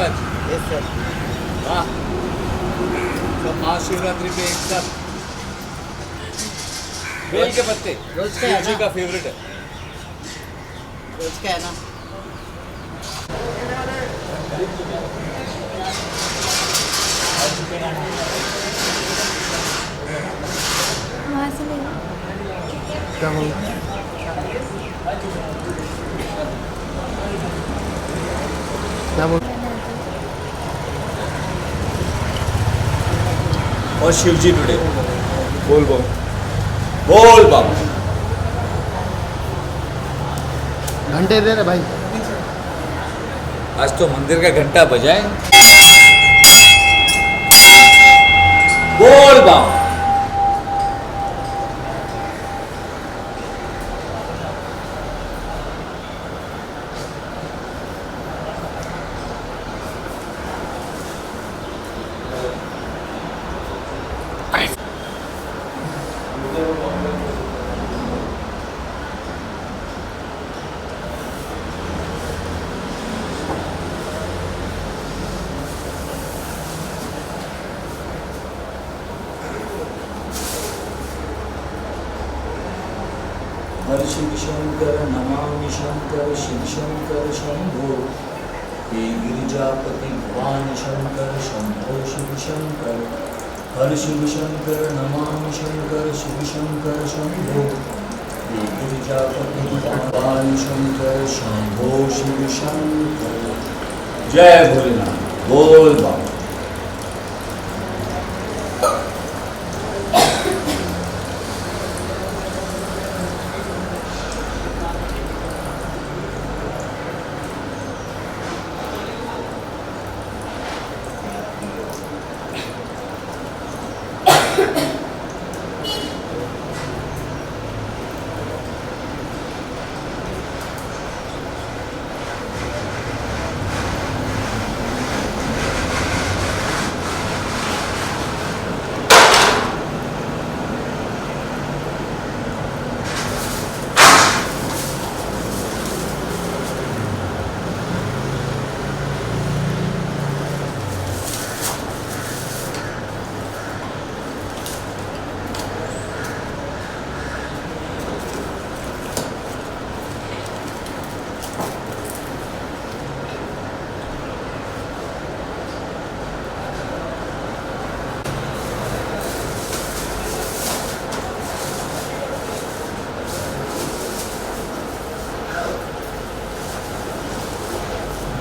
महाराज। Yes sir. वाह, तो महाशिवरात्रि पे एक साथ बेल के पत्ते रोज का है शिव जी ना? का फेवरेट है। रोज का है ना? वहाँ से ले लो। क्या बोल क्या बोल और शिव जी टुडे बोल बोल बोल बम। घंटे दे रहे भाई। आज तो मंदिर का घंटा बजाए। बोल बम। हर शिव शंकर नमामि शंकर शिव शंकर शंभो हे गिरिजापति भगवान शंकर शंभो शिव शंकर। हर शिव शंकर नमामि शंकर शिव शंकर शंभो हे गिरिजापति भगवान शंकर शंभो शिव शंकर। जय भोलेनाथ। बोल बम।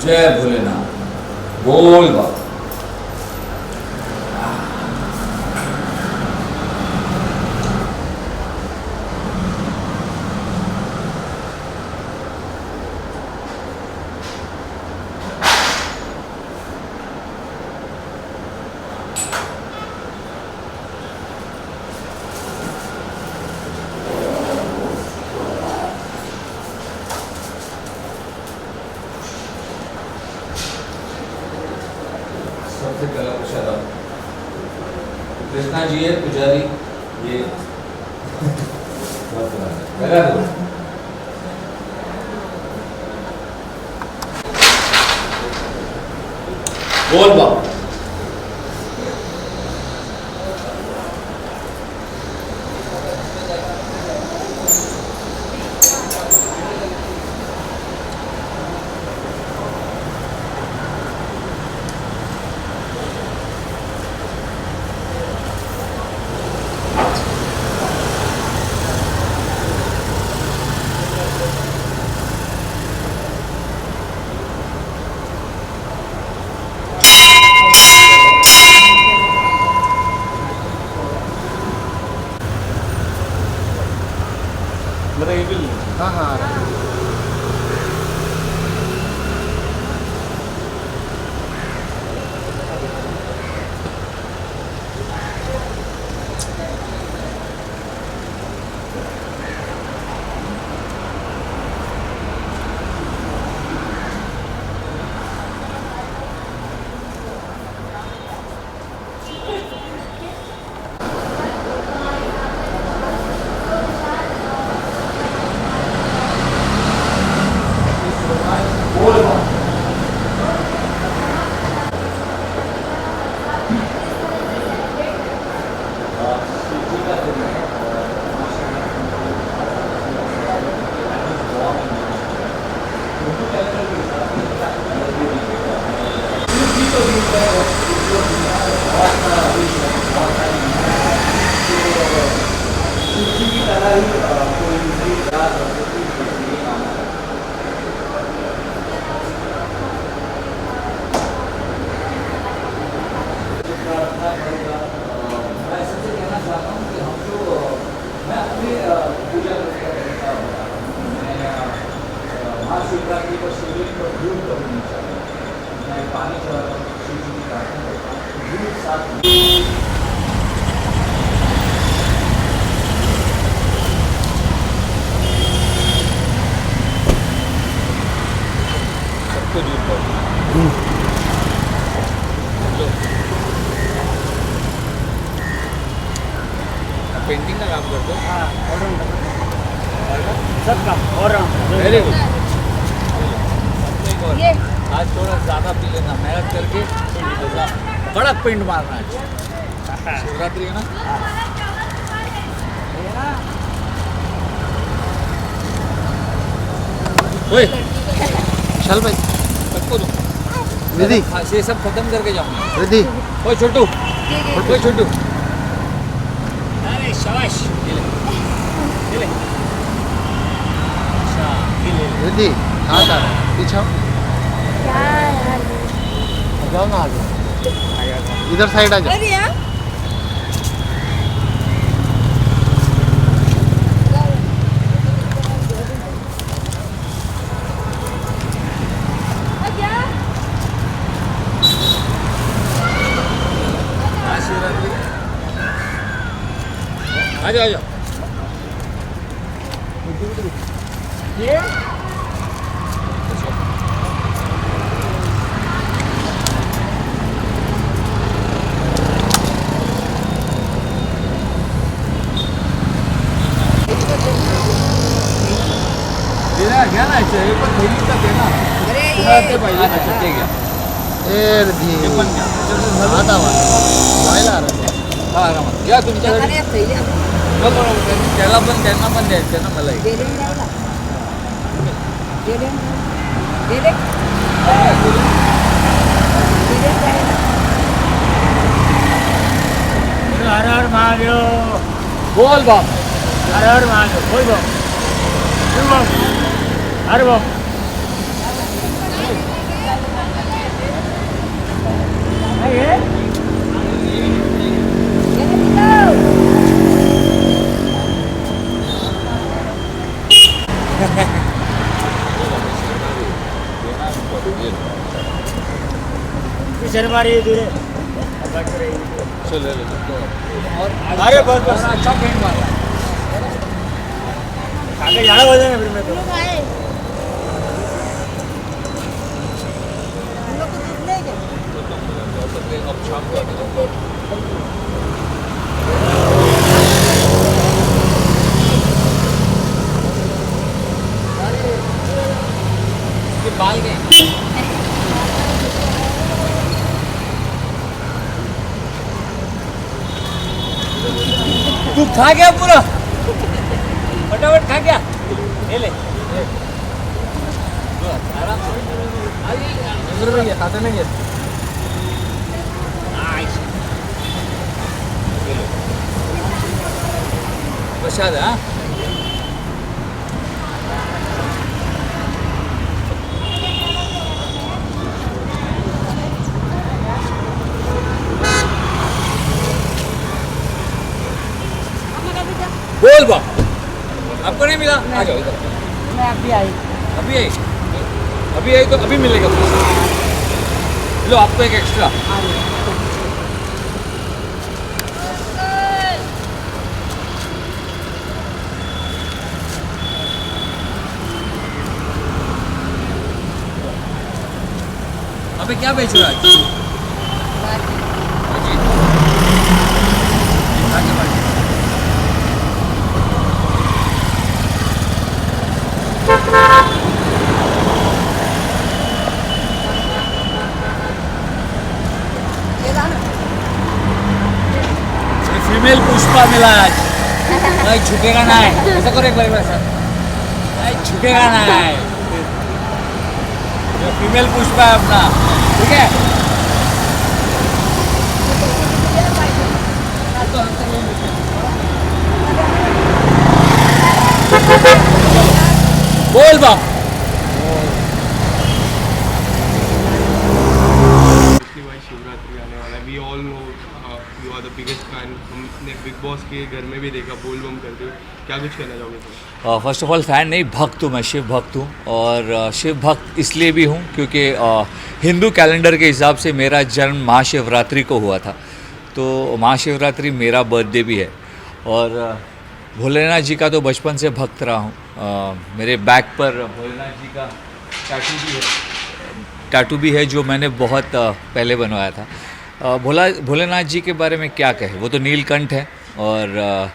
जय भोलेनाथ। बोल बम। सबसे पहला प्रसाद कृष्णा जी है पुजारी। ये बहुत पुराना है। लगा दो। बोल बम। मैं सबसे कहना चाहता हूँ कि हमको मैं अपनी पूजा करता हूँ मैं महाशिवरात्रि पर शिवलिंग पर दूध कभी नहीं चाहता मैं पानी चढ़ाता हूँ शिव जी की प्रार्थना करता हूँ दूध साथ सबको दूध पाओ पेंटिंग का काम करते हो सब काम और वेरी गुड ये आज थोड़ा ज़्यादा पी लेना मेहनत करके बड़ा पेंट मारना है शिवरात्रि है ना ओए विशाल भाई सबको दो रिद्धि ये सब खत्म करके जाऊंगा रिद्धि ओए छोटू ओए छोटू अरे शाबाश ले ले अच्छा ये ले ले रिद्धि हाथ आ रहा है पीछे आओ। क्या यार आ जाओ ना आ जाओ इधर साइड आ जाओ अरे यार शिवरात्रि आ जाओ आ जाओ ये देना घ्या ना याचं. हे पण थैलीचा दे ना तुम्हाला ते पाहिजे अच्छा ते घ्या ए रिद्धि हे पण घ्या त्याच्यावर झालं. हात आवा व्हायला आ रहा है हा आरामात या तुमच्याकडे बरोबर त्याला पण त्यांना पण द्यायचं ना मला हर हर महादेव बोल बाप हर हर महादेव बोल बम बोल बम हर बम शर्मा रही दूर चल ले ले. और आज अरे बस बस अच्छा पेंट मारा आगे जाना बोलते हैं फिर मैं तो लोग आए हम लोग को दूध ले गए अब शाम को आते हैं. बाल गए तू खा गया पूरा फटाफट खा गया ले ले आराम से खाते नहीं है प्रसाद हाँ बोल बा आपको नहीं मिला आ जाओ इधर मैं अभी आई अभी आई तो अभी मिलेगा लो आपको एक एक्स्ट्रा अबे क्या बेच रहा है भाजी आगे बढ़ फीमेल पुष्पा मिला आज नहीं झुकेगा नहीं ऐसा करो एक बार ऐसा नहीं झुकेगा नहीं ये फीमेल पुष्पा है अपना ठीक है बोल बम। भाई शिवरात्रि आने वाला है, we all know you are the biggest fan. हमने बिग बॉस के घर में भी देखा बोल बम करते हुए, क्या कुछ कहना चाहोगे sir? First of all fan नहीं, भक्त हूँ मैं, शिव भक्त हूँ। और शिव भक्त इसलिए भी हूँ क्योंकि हिंदू कैलेंडर के हिसाब से मेरा जन्म महाशिवरात्रि को हुआ था, तो महाशिवरात्रि मेरा बर्थडे भी है। और भोलेनाथ जी का तो बचपन से भक्त रहा हूँ। मेरे बैक पर भोलेनाथ जी का टैटू भी है जो मैंने बहुत पहले बनवाया था। भोलेनाथ जी के बारे में क्या कहें, वो तो नीलकंठ है। और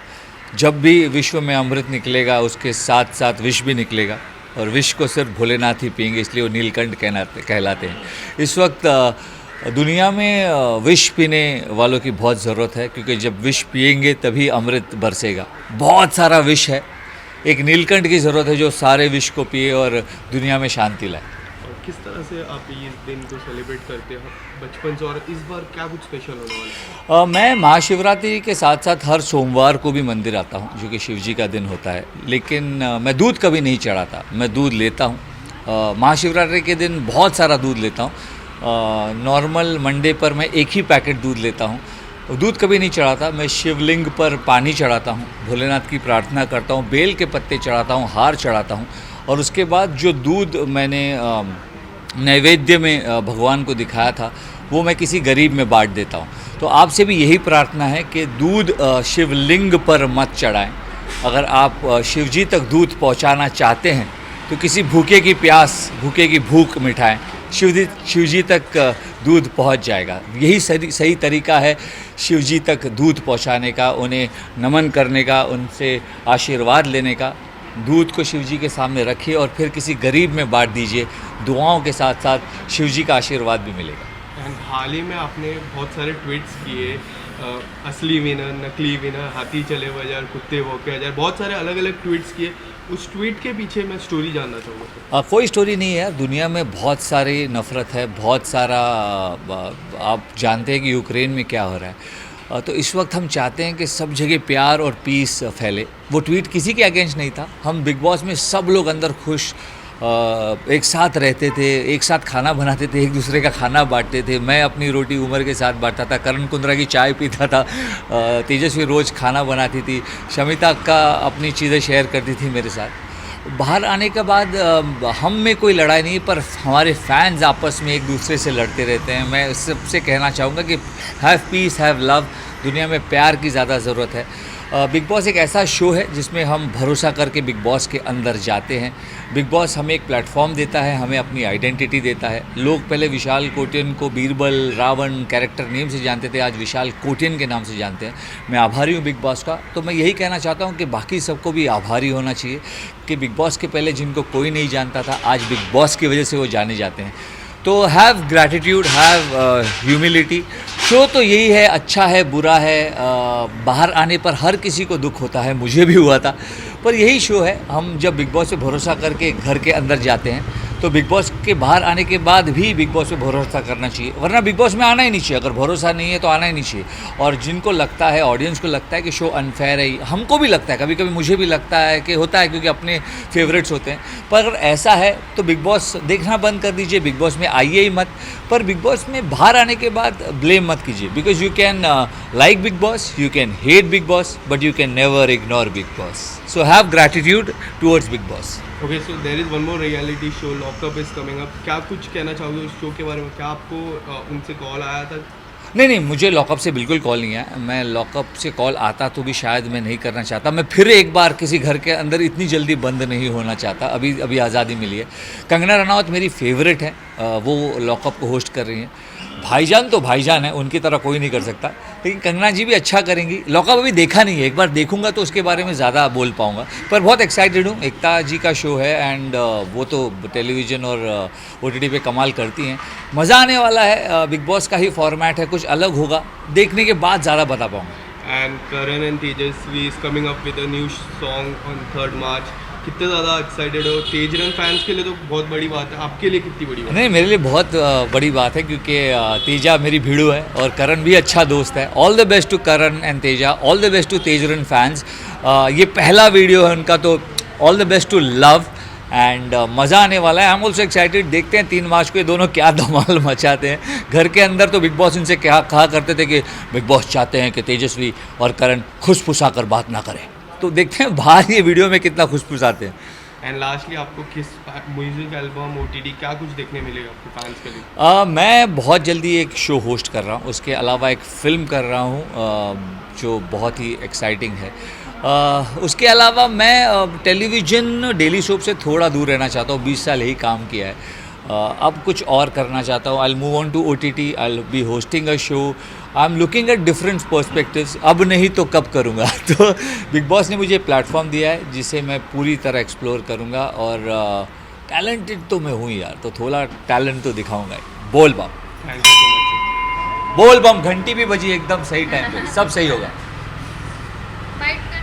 जब भी विश्व में अमृत निकलेगा उसके साथ साथ विष भी निकलेगा, और विष को सिर्फ भोलेनाथ ही पिएंगे, इसलिए वो नीलकंठ कहलाते हैं। इस वक्त दुनिया में विष पीने वालों की बहुत ज़रूरत है, क्योंकि जब विष पिएंगे तभी अमृत बरसेगा। बहुत सारा विष है, एक नीलकंठ की ज़रूरत है जो सारे विष को पिए और दुनिया में शांति लाए। और किस तरह से आप इस दिन को सेलिब्रेट करते हो बचपन से, और इस बार क्या कुछ स्पेशल होने वाला है? मैं महाशिवरात्रि के साथ साथ हर सोमवार को भी मंदिर आता हूँ, जो कि शिव जी का दिन होता है। लेकिन मैं दूध कभी नहीं चढ़ाता, मैं दूध लेता हूँ। महाशिवरात्रि के दिन बहुत सारा दूध लेता हूँ। नॉर्मल मंडे पर मैं एक ही पैकेट दूध लेता हूँ। दूध कभी नहीं चढ़ाता। मैं शिवलिंग पर पानी चढ़ाता हूँ, भोलेनाथ की प्रार्थना करता हूँ, बेल के पत्ते चढ़ाता हूँ, हार चढ़ाता हूँ, और उसके बाद जो दूध मैंने नैवेद्य में भगवान को दिखाया था वो मैं किसी गरीब में बांट देता हूँ। तो आपसे भी यही प्रार्थना है कि दूध शिवलिंग पर मत चढ़ाएं। अगर आप शिव जी तक दूध पहुँचाना चाहते हैं तो किसी भूखे की प्यास, भूखे की भूख मिटाएं, शिव जी तक दूध पहुंच जाएगा। यही सही तरीका है शिव जी तक दूध पहुंचाने का, उन्हें नमन करने का, उनसे आशीर्वाद लेने का। दूध को शिव जी के सामने रखिए और फिर किसी गरीब में बांट दीजिए। दुआओं के साथ साथ शिव जी का आशीर्वाद भी मिलेगा। एंड हाल ही में आपने बहुत सारे ट्वीट्स किए, असली विनर, नकली विनर, हाथी चले बाजार, कुत्ते भौंके हजार, बहुत सारे अलग अलग ट्वीट्स किए। उस ट्वीट के पीछे मैं स्टोरी जानना चाहूँगा। कोई स्टोरी नहीं है यार, दुनिया में बहुत सारी नफ़रत है, बहुत सारा। आप जानते हैं कि यूक्रेन में क्या हो रहा है, तो इस वक्त हम चाहते हैं कि सब जगह प्यार और पीस फैले। वो ट्वीट किसी के अगेंस्ट नहीं था। हम बिग बॉस में सब लोग अंदर खुश एक साथ रहते थे, एक साथ खाना बनाते थे, एक दूसरे का खाना बांटते थे। मैं अपनी रोटी उमर के साथ बांटता था, करण कुंद्रा की चाय पीता था, तेजस्वी रोज़ खाना बनाती थी, शमिता का अपनी चीज़ें शेयर करती थी मेरे साथ। बाहर आने के बाद हम में कोई लड़ाई नहीं, पर हमारे फैंस आपस में एक दूसरे से लड़ते रहते हैं। मैं सबसे कहना चाहूँगा कि हैव पीस, हैव लव। दुनिया में प्यार की ज़्यादा ज़रूरत है। बिग बॉस एक ऐसा शो है जिसमें हम भरोसा करके बिग बॉस के अंदर जाते हैं। बिग बॉस हमें एक प्लेटफॉर्म देता है, हमें अपनी आइडेंटिटी देता है। लोग पहले विशाल कोटियन को बीरबल, रावण कैरेक्टर नेम से जानते थे, आज विशाल कोटियन के नाम से जानते हैं। मैं आभारी हूँ बिग बॉस का। तो मैं यही कहना चाहता हूँ कि बाकी सबको भी आभारी होना चाहिए कि बिग बॉस के पहले जिनको कोई नहीं जानता था, आज बिग बॉस की वजह से वो जाने जाते हैं। तो have gratitude, have humility. Show तो यही है, अच्छा है, बुरा है। बाहर आने पर हर किसी को दुख होता है, मुझे भी हुआ था, पर यही शो है। हम जब बिग बॉस पे भरोसा करके घर के अंदर जाते हैं तो बिग बॉस के बाहर आने के बाद भी बिग बॉस पे भरोसा करना चाहिए, वरना बिग बॉस में आना ही नहीं चाहिए। अगर भरोसा नहीं है तो आना ही नहीं चाहिए। और जिनको लगता है, ऑडियंस को लगता है कि शो अनफेयर है, हमको भी लगता है, कभी कभी मुझे भी लगता है कि होता है, क्योंकि अपने फेवरेट्स होते हैं। पर अगर ऐसा है तो बिग बॉस देखना बंद कर दीजिए, बिग बॉस में आइए ही मत। पर बिग बॉस में बाहर आने के बाद ब्लेम मत कीजिए, because you can like Bigg Boss, you can hate Bigg Boss, but you can never ignore Bigg Boss. So have gratitude towards Bigg Boss. Okay, so there is one more reality show, Lock Upp is coming up. क्या कुछ कहना चाहोगे उस show के बारे में? क्या आपको उनसे कॉल आया था? नहीं, मुझे लॉकअप से बिल्कुल कॉल नहीं आया। मैं लॉकअप से कॉल आता तो भी शायद मैं नहीं करना चाहता। मैं फिर एक बार किसी घर के अंदर इतनी जल्दी बंद नहीं होना चाहता। अभी आज़ादी मिली है। कंगना रनौत मेरी फेवरेट है, वो लॉकअप को होस्ट कर रही हैं। भाईजान तो भाईजान है, उनकी तरह कोई नहीं कर सकता, लेकिन कंगना जी भी अच्छा करेंगी। लॉकअप अभी देखा नहीं है, एक बार देखूंगा तो उसके बारे में ज़्यादा बोल पाऊंगा। पर बहुत एक्साइटेड हूँ। एकता जी का शो है एंड वो तो टेलीविज़न और OTT पे कमाल करती हैं। मज़ा आने वाला है। बिग बॉस का ही फॉर्मेट है, कुछ अलग होगा, देखने के बाद ज़्यादा बता पाऊँगा। And Karan and Tejashwi is coming up with a new song on 3rd मार्च। कितने ज़्यादा एक्साइटेड हो? तेजरन फैंस के लिए तो बहुत बड़ी बात है, आपके लिए कितनी बड़ी बात है? नहीं, मेरे लिए बहुत बड़ी बात है, क्योंकि तेजा मेरी भिड़ू है और करण भी अच्छा दोस्त है। All the best to Karan and Teja, all the best to TejRan fans. ये पहला वीडियो है उनका, तो all the best to love and मज़ा आने वाला है। आई एम ऑल्सो एक्साइटेड, देखते हैं 3 मार्च को ये दोनों क्या धमाल मचाते हैं। घर के अंदर तो बिग बॉस इनसे क्या कहा करते थे कि बिग बॉस चाहते हैं कि तेजस्वी और करण खुशफुसाकर बात ना करें, तो देखते हैं बाहर ये वीडियो में कितना खुशफुसाते हैं। एंड लास्टली आपको किस म्यूजिक एल्बम OTT क्या कुछ देखने मिलेगा आपको फैंस के लिए? मैं बहुत जल्दी एक शो होस्ट कर रहा हूँ, उसके अलावा एक फ़िल्म कर रहा हूँ जो बहुत ही एक्साइटिंग है। उसके अलावा मैं टेलीविज़न डेली सोप से थोड़ा दूर रहना चाहता हूँ, 20 साल यही काम किया है। अब कुछ और करना चाहता हूँ। I move on to OTT, I be hosting a show, I am looking at different perspectives. अब नहीं तो कब करूँगा। तो बिग बॉस ने मुझे प्लेटफॉर्म दिया है जिसे मैं पूरी तरह एक्सप्लोर करूँगा, और टैलेंटेड तो मैं हूँ यार, तो थोड़ा टैलेंट तो दिखाऊँगा। बोल बम, थैंक यू सो मच। बोल बम, घंटी भी बजी एकदम सही टाइम पे, सब सही होगा। बाइट कर